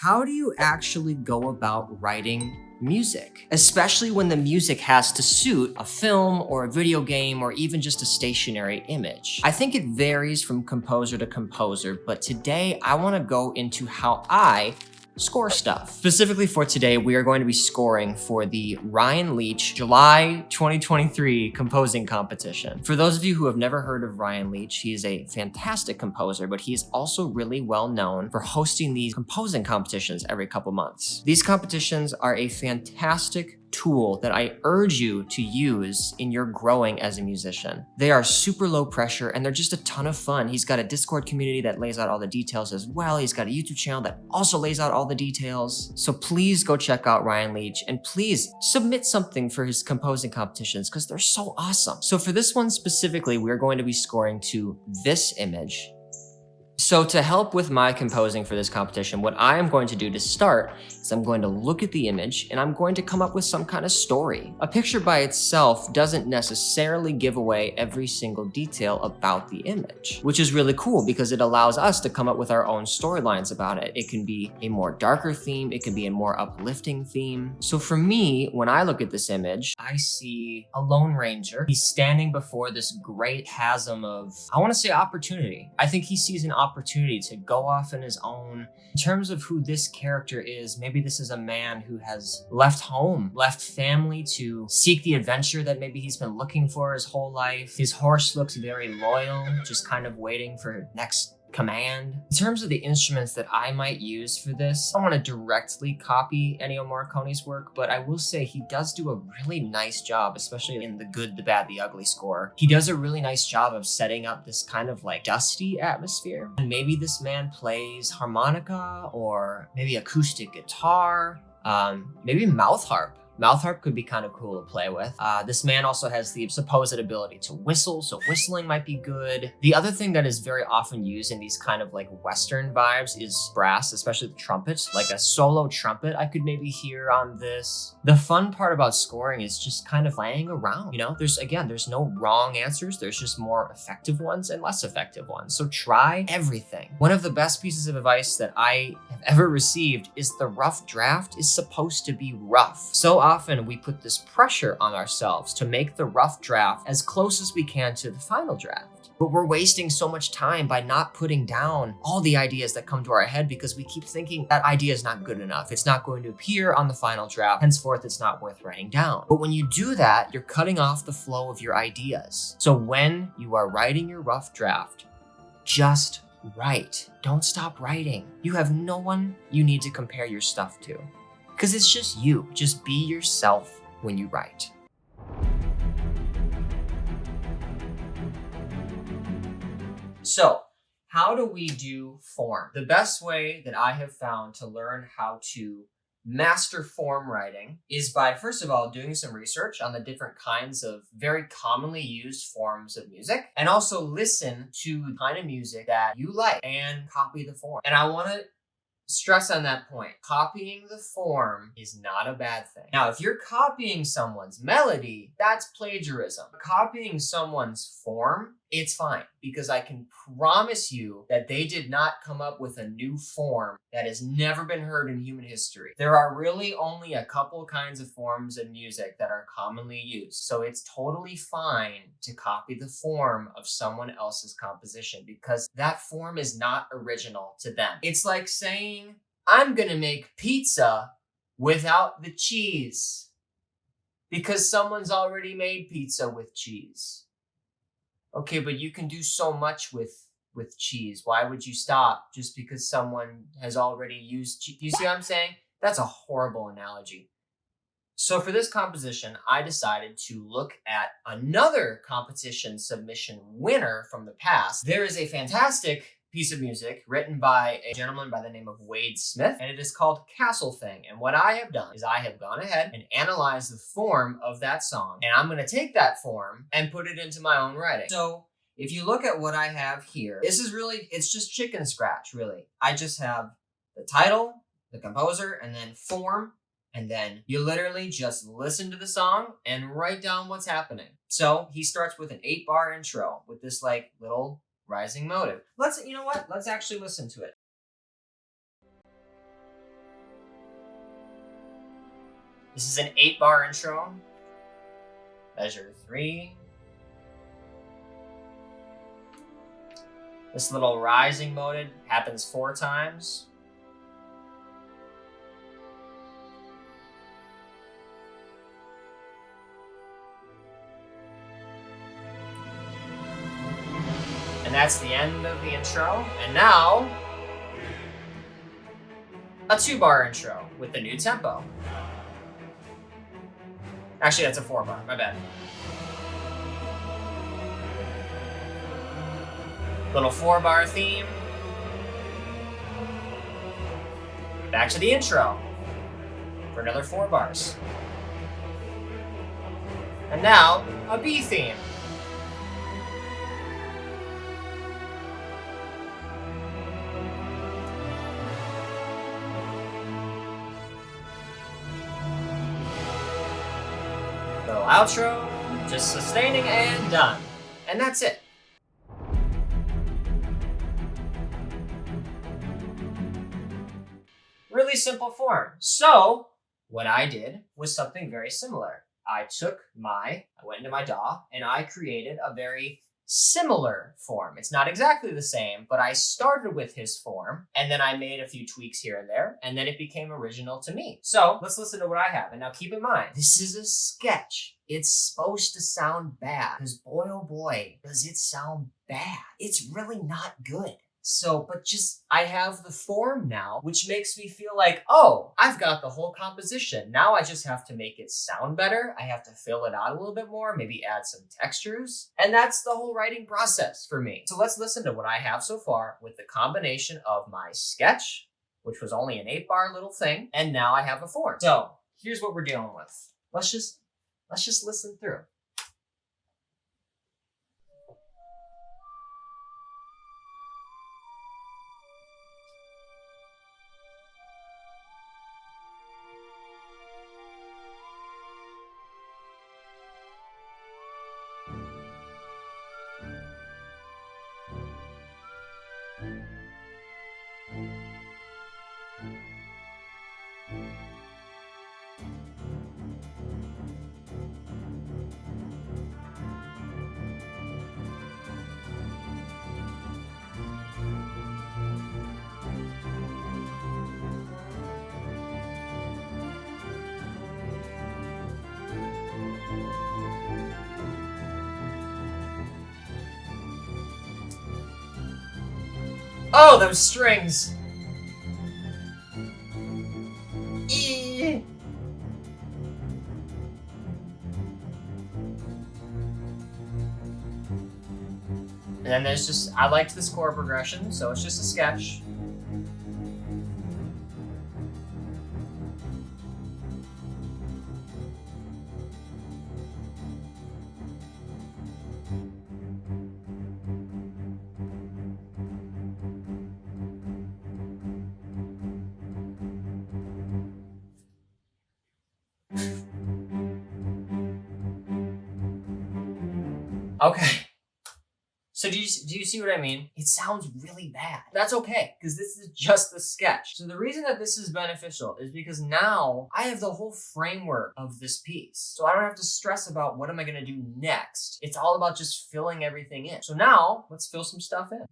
how do you actually go about writing music? Especially when the music has to suit a film or a video game or even just a stationary image. I think it varies from composer to composer, but today I want to go into how I score stuff. Specifically for today, we are going to be scoring for the Ryan Leach July 2023 composing competition. For those of you who have never heard of Ryan Leach, he is a fantastic composer, but he is also really well known for hosting these composing competitions every couple months. These competitions are a fantastic tool that I urge you to use in your growing as a musician. They are super low pressure and they're just a ton of fun. He's got a Discord community that lays out all the details as well. He's got a YouTube channel that also lays out all the details. So please go check out Ryan Leach and please submit something for his composing competitions because they're so awesome. So for this one specifically, we're going to be scoring to this image. So to help with my composing for this competition, what I am going to do to start is I'm going to look at the image and I'm going to come up with some kind of story. A picture by itself doesn't necessarily give away every single detail about the image, which is really cool because it allows us to come up with our own storylines about it. It can be a more darker theme, it can be a more uplifting theme. So for me, when I look at this image, I see a Lone Ranger. He's standing before this great chasm of, I want to say, opportunity. I think he sees an opportunity to go off on his own. In terms of who this character is, maybe this is a man who has left home, left family to seek the adventure that maybe he's been looking for his whole life. His horse looks very loyal, just kind of waiting for next command. In terms of the instruments that I might use for this, I don't want to directly copy Ennio Morricone's work, but I will say he does do a really nice job, especially in The Good, the Bad, the Ugly score. He does a really nice job of setting up this kind of like dusty atmosphere. And maybe this man plays harmonica or maybe acoustic guitar, maybe mouth harp. Mouth harp could be kind of cool to play with. This man also has the supposed ability to whistle, so whistling might be good. The other thing that is very often used in these kind of like Western vibes is brass, especially the trumpet. Like a solo trumpet I could maybe hear on this. The fun part about scoring is just kind of playing around, you know? There's no wrong answers. There's just more effective ones and less effective ones. So try everything. One of the best pieces of advice that I have ever received is the rough draft is supposed to be rough. So often we put this pressure on ourselves to make the rough draft as close as we can to the final draft. But we're wasting so much time by not putting down all the ideas that come to our head because we keep thinking that idea is not good enough. It's not going to appear on the final draft. Henceforth, it's not worth writing down. But when you do that, you're cutting off the flow of your ideas. So when you are writing your rough draft, just write. Don't stop writing. You have no one you need to compare your stuff to. Because it's just you. Just be yourself when you write. So, how do we do form? The best way that I have found to learn how to master form writing is by, first of all, doing some research on the different kinds of very commonly used forms of music, and also listen to the kind of music that you like and copy the form. And I want to stress on that point. Copying the form is not a bad thing. Now, if you're copying someone's melody, that's plagiarism. Copying someone's form, it's fine, because I can promise you that they did not come up with a new form that has never been heard in human history. There are really only a couple kinds of forms of music that are commonly used, so it's totally fine to copy the form of someone else's composition because that form is not original to them. It's like saying, I'm gonna make pizza without the cheese because someone's already made pizza with cheese. Okay, but you can do so much with cheese. Why would you stop just because someone has already used cheese? You see what I'm saying? That's a horrible analogy. So for this composition, I decided to look at another competition submission winner from the past. There is a fantastic piece of music written by a gentleman by the name of Wade Smith, and it is called Castle Thing. And what I have done is I have gone ahead and analyzed the form of that song, and I'm going to take that form and put it into my own writing. So if you look at what I have here, this is really, it's just chicken scratch, really. I just have the title, the composer, and then form, and then you literally just listen to the song and write down what's happening. So he starts with an 8-bar intro with this like little rising motive. You know what? Let's actually listen to it. This is an 8-bar intro. Measure 3. This little rising mode happens 4 times. And that's the end of the intro. And now, a 2-bar intro with the new tempo. Actually, that's a 4-bar, my bad. Little 4-bar theme. Back to the intro for another 4 bars. And now, a B theme. Little outro, just sustaining and done. And that's it. Really simple form. So what I did was something very similar. I went into my DAW and I created a very similar form. It's not exactly the same, but I started with his form and then I made a few tweaks here and there and then it became original to me. So let's listen to what I have. And now keep in mind, this is a sketch. It's supposed to sound bad because boy, oh boy, does it sound bad. It's really not good. So, but I have the form now, which makes me feel like, oh, I've got the whole composition. Now I just have to make it sound better. I have to fill it out a little bit more, maybe add some textures. And that's the whole writing process for me. So let's listen to what I have so far with the combination of my sketch, which was only an 8-bar little thing, and now I have a form. So here's what we're dealing with. Let's just listen through. Oh, those strings. Eee. And then there's I liked this chord progression, so it's just a sketch. Okay. So do you see what I mean? It sounds really bad. That's okay, because this is just a sketch. So the reason that this is beneficial is because now I have the whole framework of this piece. So I don't have to stress about what am I going to do next. It's all about just filling everything in. So now let's fill some stuff in.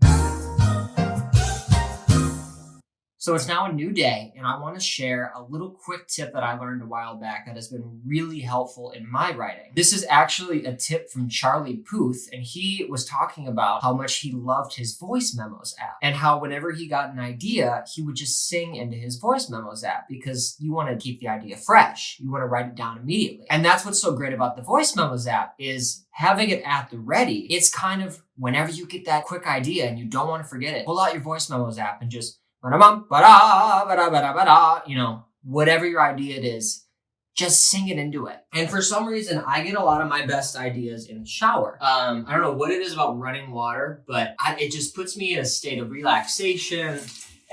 So it's now a new day, and I want to share a little quick tip that I learned a while back that has been really helpful in my writing. This is actually a tip from Charlie Puth, and he was talking about how much he loved his voice memos app and how whenever he got an idea, he would just sing into his voice memos app because you want to keep the idea fresh. You want to write it down immediately. And that's what's so great about the voice memos app is having it at the ready. It's kind of whenever you get that quick idea and you don't want to forget it, pull out your voice memos app and just whatever your idea it is, just sing it into it. And for some reason, I get a lot of my best ideas in the shower. I don't know what it is about running water, but it just puts me in a state of relaxation.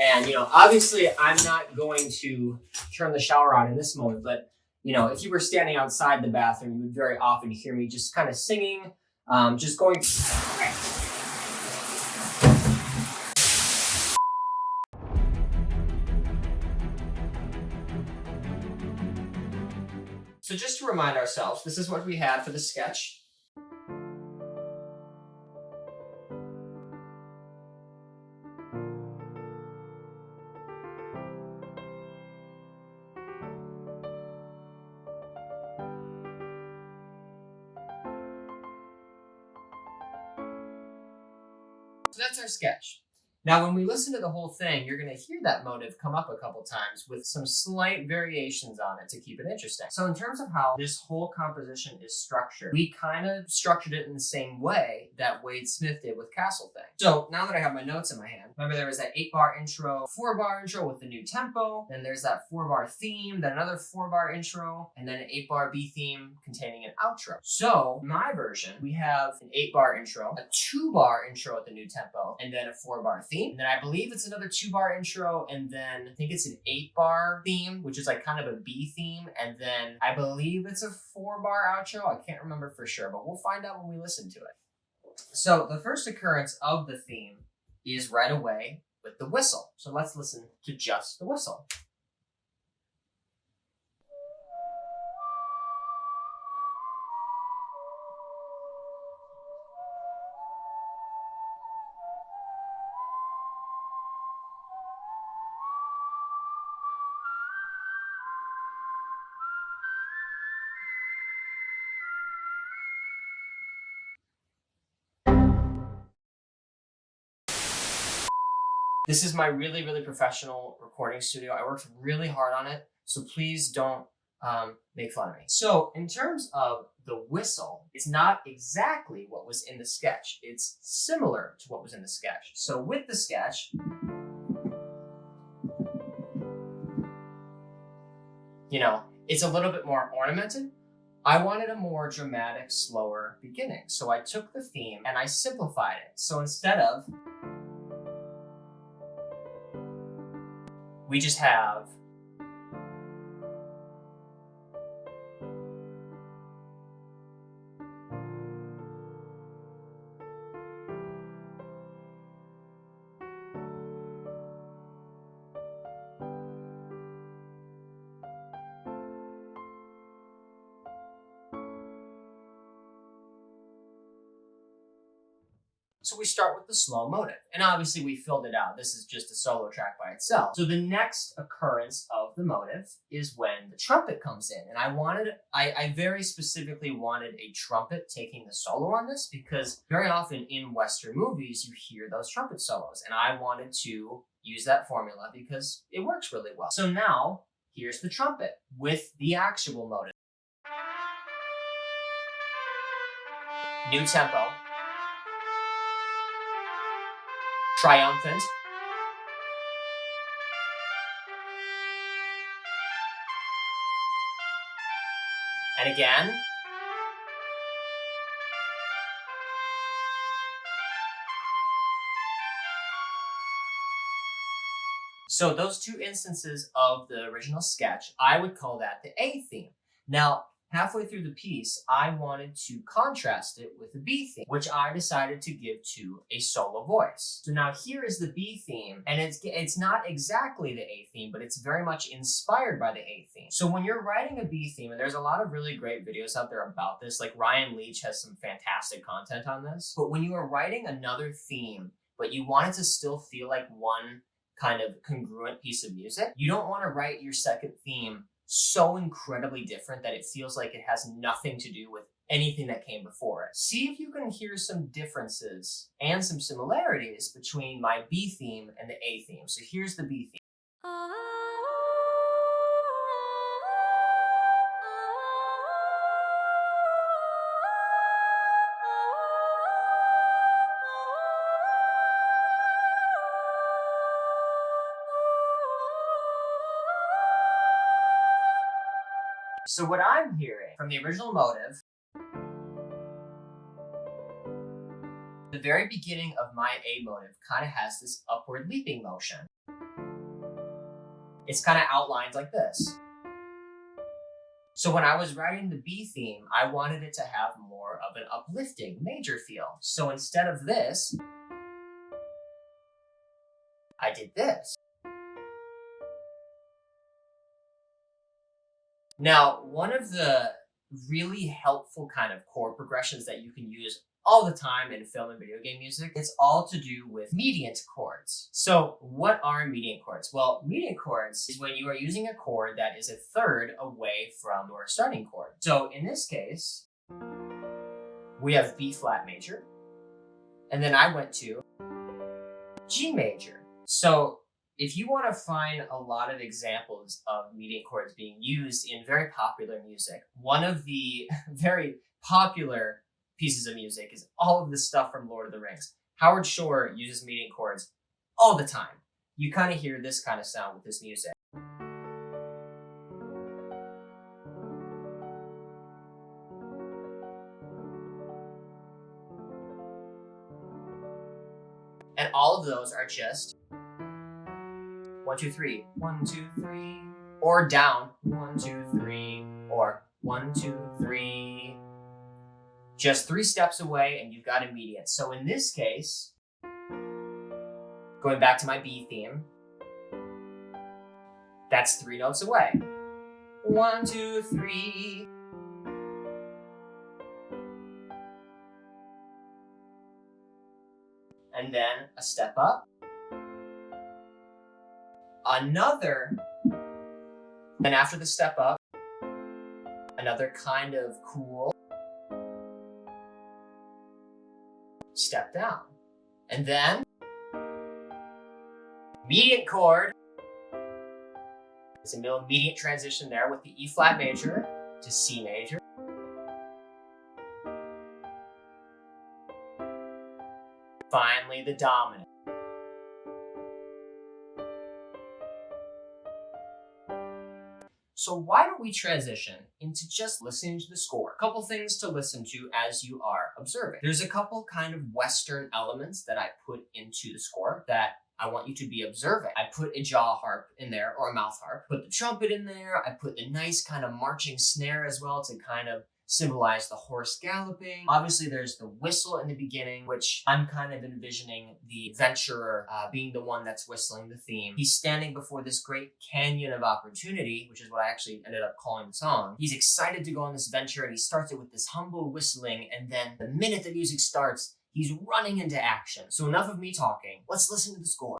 And, obviously I'm not going to turn the shower on in this moment, but, if you were standing outside the bathroom, you would very often hear me just kind of singing, just going... So just to remind ourselves, this is what we had for the sketch. So that's our sketch. Now, when we listen to the whole thing, you're going to hear that motive come up a couple times with some slight variations on it to keep it interesting. So in terms of how this whole composition is structured, we kind of structured it in the same way that Wade Smith did with Castle Thing. So now that I have my notes in my hand, remember there was that 8-bar intro, 4-bar intro with the new tempo, then there's that 4-bar theme, then another 4-bar intro, and then an 8-bar B theme containing an outro. So in my version, we have an 8-bar intro, a 2-bar intro at the new tempo, and then a 4-bar theme. And then I believe it's another 2-bar intro, and then I think it's an 8-bar theme, which is like kind of a B theme, and then I believe it's a 4-bar outro. I can't remember for sure, but we'll find out when we listen to it. So the first occurrence of the theme is right away with the whistle. So let's listen to just the whistle. This is my really, really professional recording studio. I worked really hard on it, so please don't make fun of me. So in terms of the whistle, it's not exactly what was in the sketch. It's similar to what was in the sketch. So with the sketch, it's a little bit more ornamented. I wanted a more dramatic, slower beginning. So I took the theme and I simplified it. So instead of, we just have So we start with the slow motive, and obviously we filled it out. This is just a solo track by itself. So the next occurrence of the motive is when the trumpet comes in, and I very specifically wanted a trumpet taking the solo on this because very often in Western movies you hear those trumpet solos, and I wanted to use that formula because it works really well. So now here's the trumpet with the actual motive. New tempo. Triumphant. And again. So those two instances of the original sketch, I would call that the A theme. Now, halfway through the piece, I wanted to contrast it with the B theme, which I decided to give to a solo voice. So now here is the B theme, and it's not exactly the A theme, but it's very much inspired by the A theme. So when you're writing a B theme, and there's a lot of really great videos out there about this, like Ryan Leach has some fantastic content on this, but when you are writing another theme, but you want it to still feel like one kind of congruent piece of music, you don't want to write your second theme so incredibly different that it feels like it has nothing to do with anything that came before it. See if you can hear some differences and some similarities between my B theme and the A theme. So here's the B theme. So what I'm hearing from the original motive, the very beginning of my A motive kind of has this upward leaping motion. It's kind of outlined like this. So when I was writing the B theme, I wanted it to have more of an uplifting major feel. So instead of this, I did this. Now, one of the really helpful kind of chord progressions that you can use all the time in film and video game music, it's all to do with mediant chords. So what are mediant chords? Well, mediant chords is when you are using a chord that is a third away from your starting chord. So in this case, we have B flat major, and then I went to G major. So if you want to find a lot of examples of mediant chords being used in very popular music, one of the very popular pieces of music is all of this stuff from Lord of the Rings. Howard Shore uses mediant chords all the time. You kind of hear this kind of sound with this music. And all of those are just 1, 2, 3, 1, 2, 3, or down 1, 2, 3, or 1, 2, 3. Just 3 steps away and you've got a mediant. So in this case, going back to my B theme, that's 3 notes away. 1, 2, 3. And then a step up. Another, then after the step up, another kind of cool step down. And then mediant chord. It's a middle mediant transition there with the E flat major to C major. Finally, the dominant. So why don't we transition into just listening to the score? A couple things to listen to as you are observing. There's a couple kind of Western elements that I put into the score that I want you to be observing. I put a jaw harp in there, or a mouth harp. Put the trumpet in there. I put the nice kind of marching snare as well to kind of symbolize the horse galloping. Obviously, there's the whistle in the beginning, which I'm kind of envisioning the adventurer being the one that's whistling the theme. He's standing before this great canyon of opportunity, which is what I actually ended up calling the song. He's excited to go on this venture, and he starts it with this humble whistling, and then the minute the music starts, he's running into action. So enough of me talking. Let's listen to the score.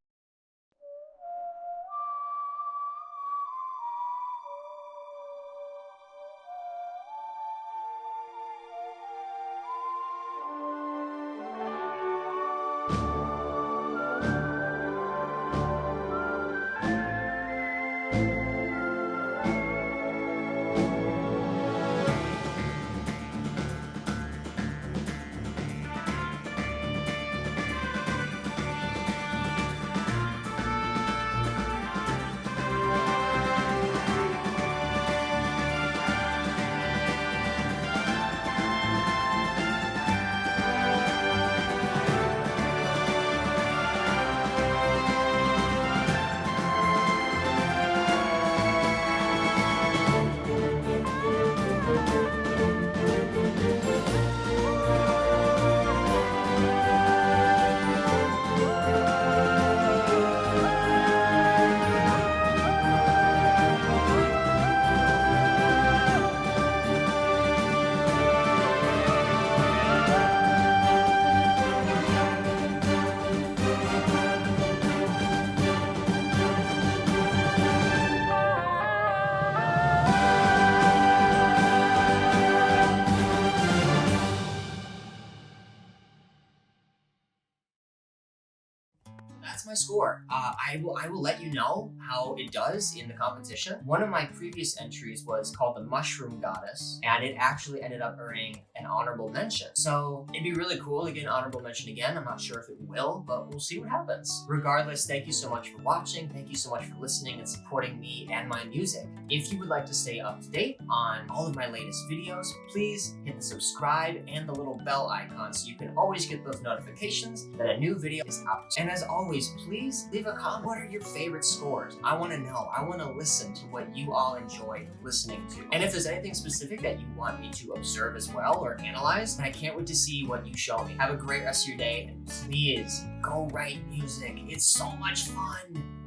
That's my score. I will let you know how it does in the competition. One of my previous entries was called the Mushroom Goddess, and it actually ended up earning an honorable mention. So it'd be really cool to get an honorable mention again. I'm not sure if it will, but we'll see what happens. Regardless, thank you so much for watching. Thank you so much for listening and supporting me and my music. If you would like to stay up to date on all of my latest videos, please hit the subscribe and the little bell icon so you can always get those notifications that a new video is out. And as always, please leave a comment. What are your favorite scores? I want to know. I want to listen to what you all enjoy listening to. And if there's anything specific that you want me to observe as well or analyze, I can't wait to see what you show me. Have a great rest of your day, and please go write music. It's so much fun.